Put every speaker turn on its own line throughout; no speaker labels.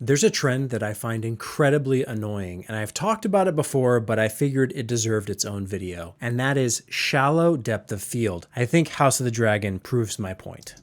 There's a trend that I find incredibly annoying, and I've talked about it before, but I figured it deserved its own video, and that is shallow depth of field. I think House of the Dragon proves my point.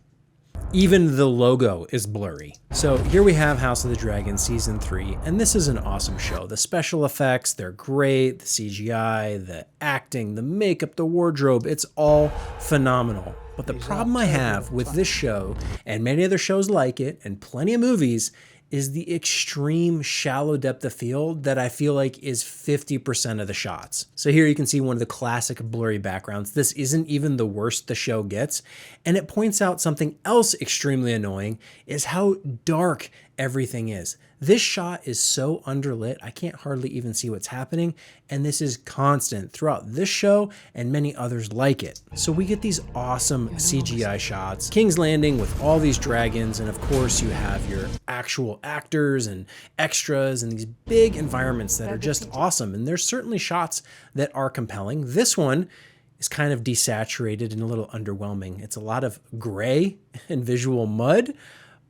Even the logo is blurry. So here we have House of the Dragon Season 3, and this is an awesome show. The special effects, they're great, the CGI, the acting, the makeup, the wardrobe, it's all phenomenal. But the problem I have with this show, and many other shows like it, and plenty of movies, is the extreme shallow depth of field that I feel like is 50% of the shots. So here you can see one of the classic blurry backgrounds. This isn't even the worst the show gets. And it points out something else extremely annoying is how dark everything is. This shot is so underlit, I can't hardly even see what's happening, and this is constant throughout this show and many others like it. So we get these awesome CGI shots, King's Landing with all these dragons, and of course you have your actual actors and extras and these big environments that are just awesome, and there's certainly shots that are compelling. This one is kind of desaturated and a little underwhelming. It's a lot of gray and visual mud,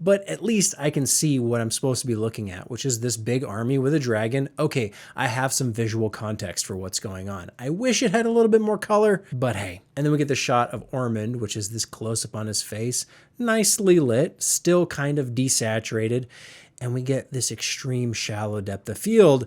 but at least I can see what I'm supposed to be looking at, which is this big army with a dragon. Okay, I have some visual context for what's going on. I wish it had a little bit more color, but hey. And then we get the shot of Ormond, which is this close-up on his face, nicely lit, still kind of desaturated, and we get this extreme shallow depth of field.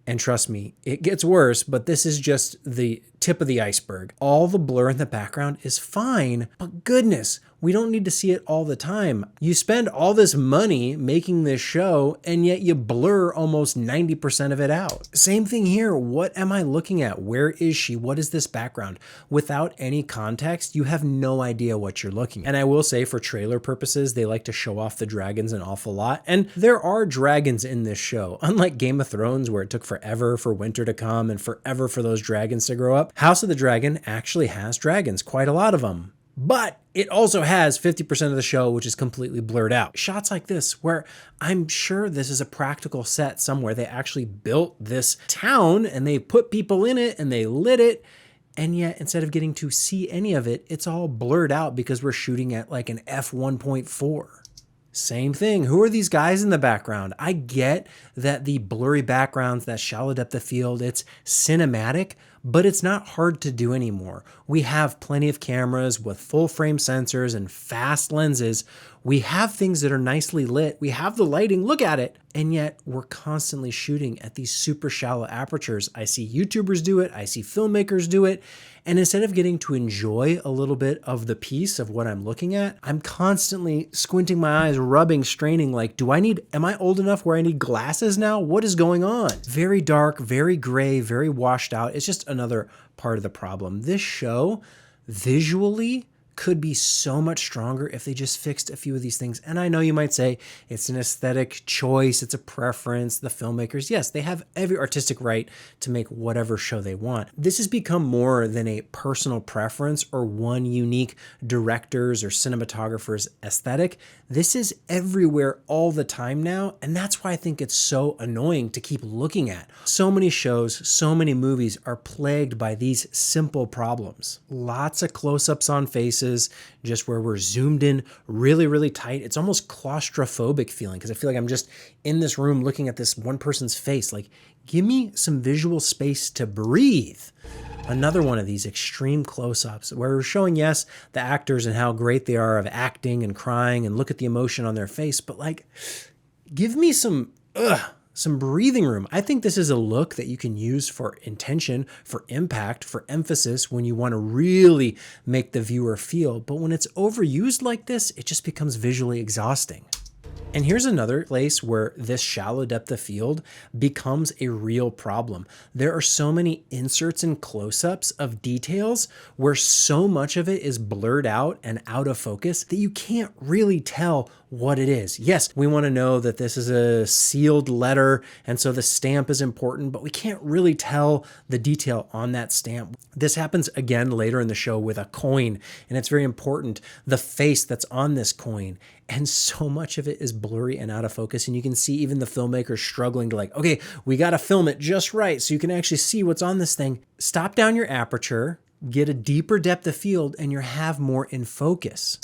And trust me, it gets worse, but this is just the tip of the iceberg. All the blur in the background is fine, but goodness, we don't need to see it all the time. You spend all this money making this show, and yet you blur almost 90% of it out. Same thing here. What am I looking at? Where is she? What is this background? Without any context, you have no idea what you're looking at. And I will say, for trailer purposes, they like to show off the dragons an awful lot. And there are dragons in this show. Unlike Game of Thrones, where it took forever for winter to come and forever for those dragons to grow up, House of the Dragon actually has dragons, quite a lot of them. But it also has 50% of the show, which is completely blurred out. Shots like this, where I'm sure this is a practical set somewhere. They actually built this town and they put people in it and they lit it. And yet, instead of getting to see any of it, it's all blurred out because we're shooting at like an f1.4. Same thing. Who are these guys in the background? I get that the blurry backgrounds, that shallow depth of field, it's cinematic, but it's not hard to do anymore. We have plenty of cameras with full frame sensors and fast lenses. We have things that are nicely lit. We have the lighting, look at it. And yet we're constantly shooting at these super shallow apertures. I see YouTubers do it. I see filmmakers do it. And instead of getting to enjoy a little bit of the piece of what I'm looking at, I'm constantly squinting my eyes, rubbing, straining, like, am I old enough where I need glasses now? What is going on? Very dark, very gray, very washed out. It's just another part of the problem. This show, visually, could be so much stronger if they just fixed a few of these things. And I know you might say it's an aesthetic choice, it's a preference, the filmmakers, yes, they have every artistic right to make whatever show they want. This has become more than a personal preference or one unique director's or cinematographer's aesthetic. This is everywhere all the time now, and that's why I think it's so annoying to keep looking at. So many shows, so many movies are plagued by these simple problems. Lots of close-ups on faces, just where we're zoomed in really, really tight. It's almost claustrophobic feeling because I feel like I'm just in this room looking at this one person's face. Like, give me some visual space to breathe. Another one of these extreme close-ups where we're showing, yes, the actors and how great they are of acting and crying and look at the emotion on their face, but like, give me some breathing room. I think this is a look that you can use for intention, for impact, for emphasis when you want to really make the viewer feel. But when it's overused like this, it just becomes visually exhausting. And here's another place where this shallow depth of field becomes a real problem. There are so many inserts and close-ups of details where so much of it is blurred out and out of focus that you can't really tell what it is. Yes, we want to know that this is a sealed letter, and so the stamp is important, but we can't really tell the detail on that stamp. This happens again later in the show with a coin, and it's very important, the face that's on this coin. And so much of it is blurry and out of focus, and you can see even the filmmakers struggling to like, okay, we got to film it just right so you can actually see what's on this thing. Stop down your aperture, get a deeper depth of field, and you have more in focus.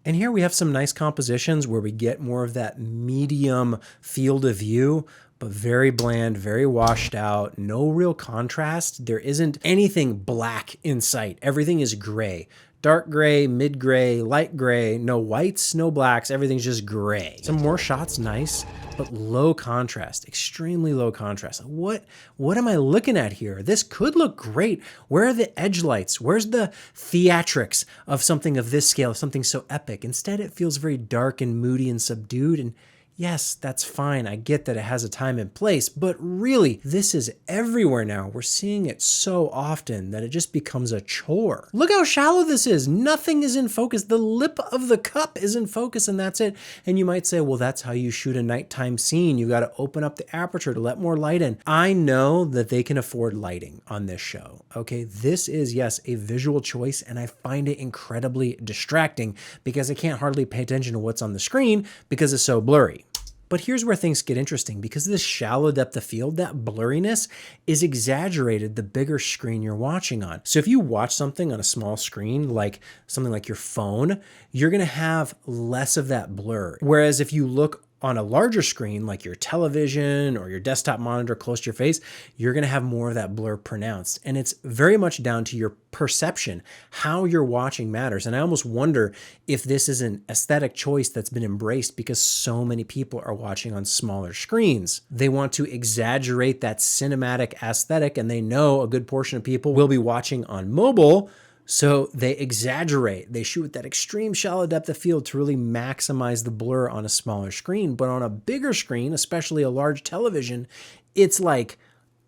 And here we have some nice compositions where we get more of that medium field of view, but very bland, very washed out, no real contrast. There isn't anything black in sight. Everything is gray. Dark gray, mid gray, light gray, no whites, no blacks, everything's just gray. Some more shots, nice, but low contrast, extremely low contrast. What am I looking at here? This could look great. Where are the edge lights? Where's the theatrics of something of this scale, something so epic? Instead, it feels very dark and moody and subdued, and yes, that's fine. I get that it has a time and place, but really, this is everywhere now. We're seeing it so often that it just becomes a chore. Look how shallow this is. Nothing is in focus. The lip of the cup is in focus, and that's it. And you might say, well, that's how you shoot a nighttime scene. You got to open up the aperture to let more light in. I know that they can afford lighting on this show. Okay, this is, yes, a visual choice, and I find it incredibly distracting because I can't hardly pay attention to what's on the screen because it's so blurry. But here's where things get interesting. Because of this shallow depth of field, that blurriness is exaggerated the bigger screen you're watching on. So if you watch something on a small screen, like something like your phone, you're gonna have less of that blur. Whereas if you look on a larger screen, like your television or your desktop monitor close to your face, you're gonna have more of that blur pronounced. And it's very much down to your perception. How you're watching matters. And I almost wonder if this is an aesthetic choice that's been embraced because so many people are watching on smaller screens. They want to exaggerate that cinematic aesthetic, and they know a good portion of people will be watching on mobile. So they exaggerate. They shoot with that extreme shallow depth of field to really maximize the blur on a smaller screen. But on a bigger screen, especially a large television, it's like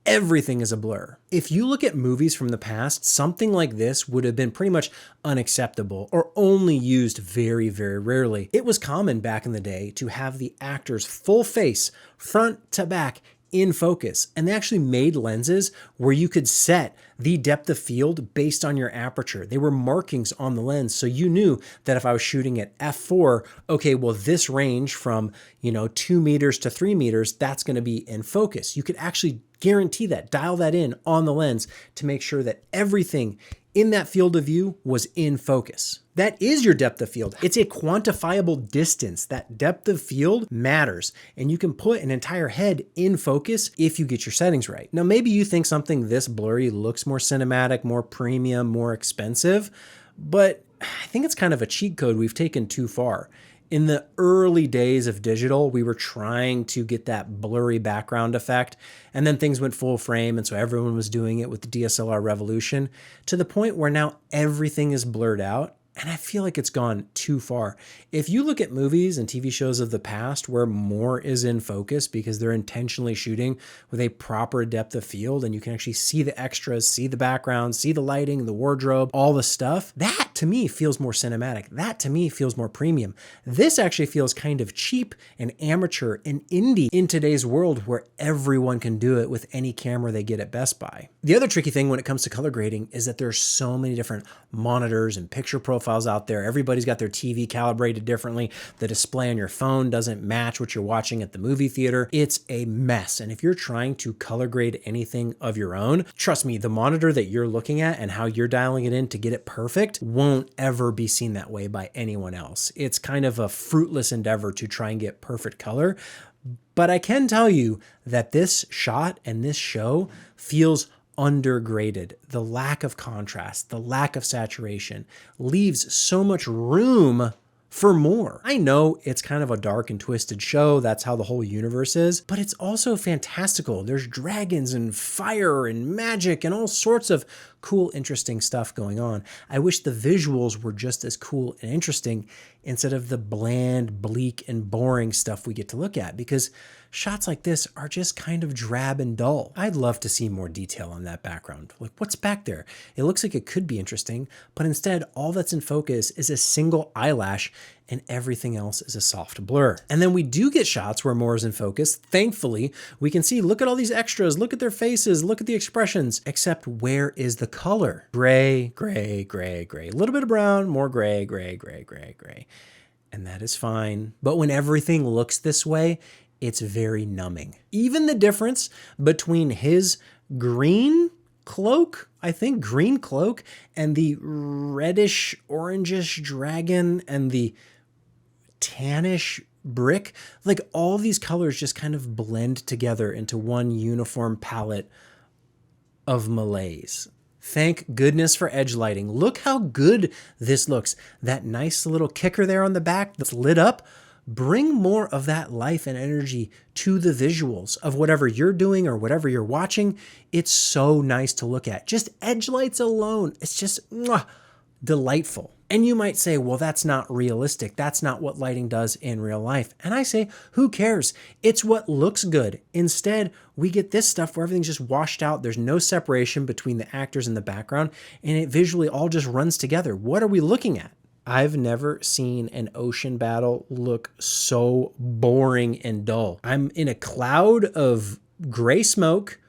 everything is a blur. If you look at movies from the past, something like this would have been pretty much unacceptable or only used very, very rarely. It was common back in the day to have the actor's full face, front to back, in focus. And they actually made lenses where you could set the depth of field based on your aperture. They were markings on the lens. So you knew that if I was shooting at f4, okay, well, this range from, 2 meters to 3 meters, that's going to be in focus. You could actually guarantee that, dial that in on the lens to make sure that everything in that field of view was in focus. That is your depth of field. It's a quantifiable distance. That depth of field matters, and you can put an entire head in focus if you get your settings right. Now, maybe you think something this blurry looks more cinematic, more premium, more expensive, but I think it's kind of a cheat code we've taken too far. In the early days of digital, we were trying to get that blurry background effect, and then things went full frame, and so everyone was doing it with the DSLR revolution, to the point where now everything is blurred out. And I feel like it's gone too far. If you look at movies and TV shows of the past where more is in focus because they're intentionally shooting with a proper depth of field and you can actually see the extras, see the background, see the lighting, the wardrobe, all the stuff, that to me feels more cinematic. That to me feels more premium. This actually feels kind of cheap and amateur and indie in today's world where everyone can do it with any camera they get at Best Buy. The other tricky thing when it comes to color grading is that there's so many different monitors and picture profiles out there. Everybody's got their TV calibrated differently. The display on your phone doesn't match what you're watching at the movie theater. It's a mess. And if you're trying to color grade anything of your own, trust me, the monitor that you're looking at and how you're dialing it in to get it perfect won't ever be seen that way by anyone else. It's kind of a fruitless endeavor to try and get perfect color. But I can tell you that this shot and this show feels undergraded. The lack of contrast, the lack of saturation leaves so much room for more. I know it's kind of a dark and twisted show. That's how the whole universe is, but it's also fantastical. There's dragons and fire and magic and all sorts of cool, interesting stuff going on. I wish the visuals were just as cool and interesting instead of the bland, bleak, and boring stuff we get to look at, because shots like this are just kind of drab and dull. I'd love to see more detail on that background. Like, what's back there? It looks like it could be interesting, but instead all that's in focus is a single eyelash and everything else is a soft blur. And then we do get shots where more is in focus. Thankfully, we can see, look at all these extras, look at their faces, look at the expressions, except where is the color? Gray, gray, gray, gray. A little bit of brown, more gray, gray, gray, gray, gray. And that is fine. But when everything looks this way, it's very numbing. Even the difference between his green cloak, I think green cloak, and the reddish orangish dragon and the tannish brick, like all these colors just kind of blend together into one uniform palette of malaise. Thank goodness for edge lighting. Look how good this looks. That nice little kicker there on the back that's lit up. Bring more of that life and energy to the visuals of whatever you're doing or whatever you're watching. It's so nice to look at. Just edge lights alone, it's just delightful. And you might say, well, that's not realistic. That's not what lighting does in real life. And I say, who cares? It's what looks good. Instead, we get this stuff where everything's just washed out. There's no separation between the actors and the background, and it visually all just runs together. What are we looking at? I've never seen an ocean battle look so boring and dull. I'm in a cloud of gray smoke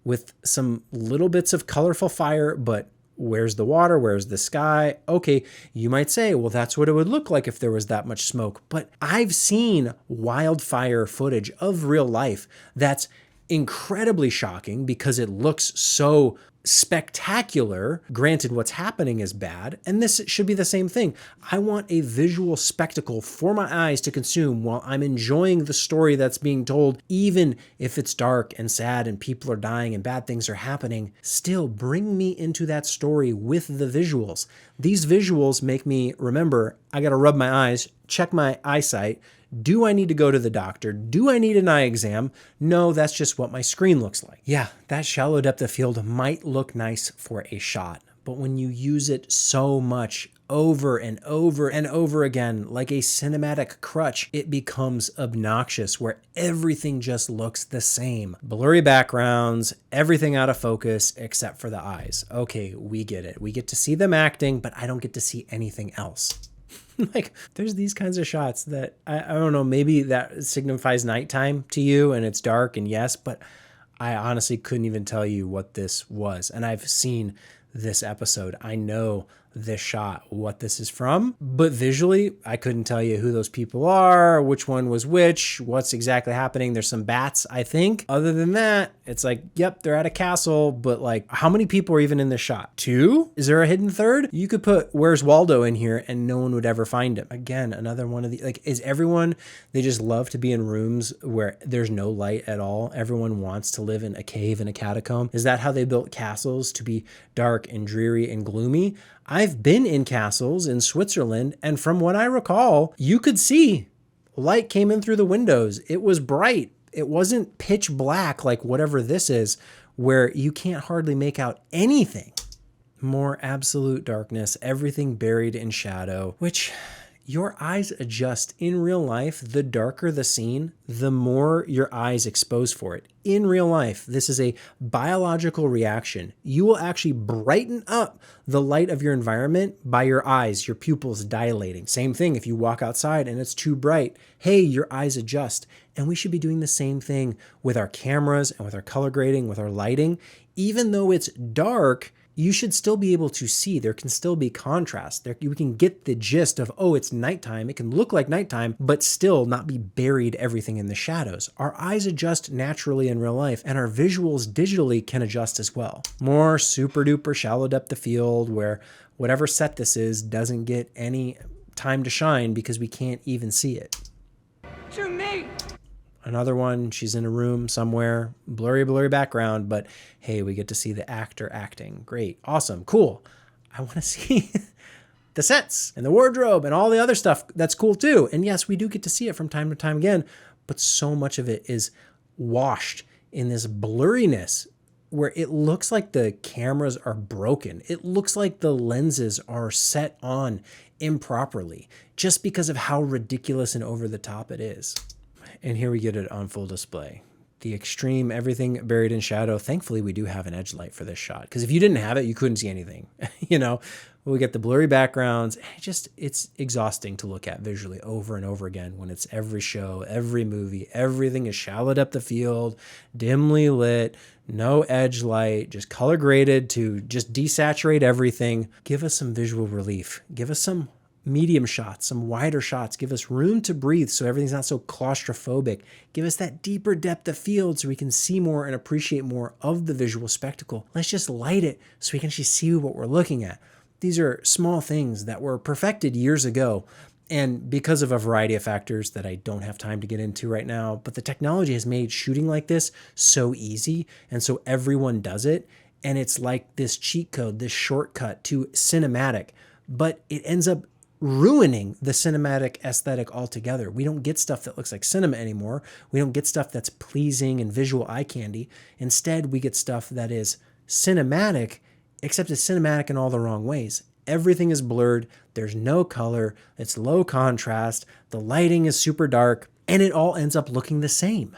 with some little bits of colorful fire, but where's the water? Where's the sky? Okay, you might say, well, that's what it would look like if there was that much smoke. But I've seen wildfire footage of real life that's incredibly shocking because it looks so spectacular. Granted, what's happening is bad, and this should be the same thing. I want a visual spectacle for my eyes to consume while I'm enjoying the story that's being told, even if it's dark and sad and people are dying and bad things are happening. Still, bring me into that story with the visuals. These visuals make me remember, I gotta rub my eyes, check my eyesight. Do I need to go to the doctor? Do I need an eye exam? No, that's just what my screen looks like. Yeah, that shallow depth of field might look nice for a shot, but when you use it so much over and over and over again, like a cinematic crutch, it becomes obnoxious where everything just looks the same. Blurry backgrounds, everything out of focus except for the eyes. Okay, we get it. We get to see them acting, but I don't get to see anything else. Like, there's these kinds of shots that, I don't know, maybe that signifies nighttime to you and it's dark, and yes, but I honestly couldn't even tell you what this was. And I've seen this episode. I know this shot, what this is from, but visually, I couldn't tell you who those people are, which one was which, what's exactly happening. There's some bats, I think. Other than that, it's like, yep, they're at a castle, but like, how many people are even in this shot? 2? Is there a hidden third? You could put Where's Waldo in here and no one would ever find him. Again, another one of the, like, is everyone, they just love to be in rooms where there's no light at all? Everyone wants to live in a cave and a catacomb. Is that how they built castles, to be dark and dreary and gloomy? I've been in castles in Switzerland, and from what I recall, you could see light came in through the windows. It was bright. It wasn't pitch black like whatever this is, where you can't hardly make out anything. More absolute darkness, everything buried in shadow, which your eyes adjust in real life. The darker the scene, the more your eyes expose for it. In real life, this is a biological reaction. You will actually brighten up the light of your environment by your eyes, your pupils dilating. Same thing if you walk outside and it's too bright. Hey, your eyes adjust. And we should be doing the same thing with our cameras and with our color grading, with our lighting. Even though it's dark, you should still be able to see. There can still be contrast. There, you can get the gist of, oh, it's nighttime. It can look like nighttime, but still not be buried everything in the shadows. Our eyes adjust naturally in real life, and our visuals digitally can adjust as well. More super duper shallow depth of field where whatever set this is doesn't get any time to shine because we can't even see it.
Shoot me!
Another one, she's in a room somewhere, blurry background, but hey, we get to see the actor acting. Great, awesome, cool. I want to see the sets and the wardrobe and all the other stuff. That's cool too. And yes, we do get to see it from time to time again, but so much of it is washed in this blurriness where it looks like the cameras are broken. It looks like the lenses are set on improperly just because of how ridiculous and over the top it is. And here we get it on full display. The extreme, everything buried in shadow. Thankfully, we do have an edge light for this shot, because if you didn't have it, you couldn't see anything. You know, we get the blurry backgrounds. It's exhausting to look at visually over and over again when it's every show, every movie, everything is shallow depth of field, dimly lit, no edge light, just color graded to just desaturate everything. Give us some visual relief. Give us some medium shots, some wider shots. Give us room to breathe so everything's not so claustrophobic. Give us that deeper depth of field so we can see more and appreciate more of the visual spectacle. Let's just light it so we can actually see what we're looking at. These are small things that were perfected years ago. And because of a variety of factors that I don't have time to get into right now, but the technology has made shooting like this so easy. And so everyone does it. And it's like this cheat code, this shortcut to cinematic, but it ends up ruining the cinematic aesthetic altogether. We don't get stuff that looks like cinema anymore. We don't get stuff that's pleasing and visual eye candy. Instead, we get stuff that is cinematic, except it's cinematic in all the wrong ways. Everything is blurred. There's no color. It's low contrast. The lighting is super dark, and it all ends up looking the same.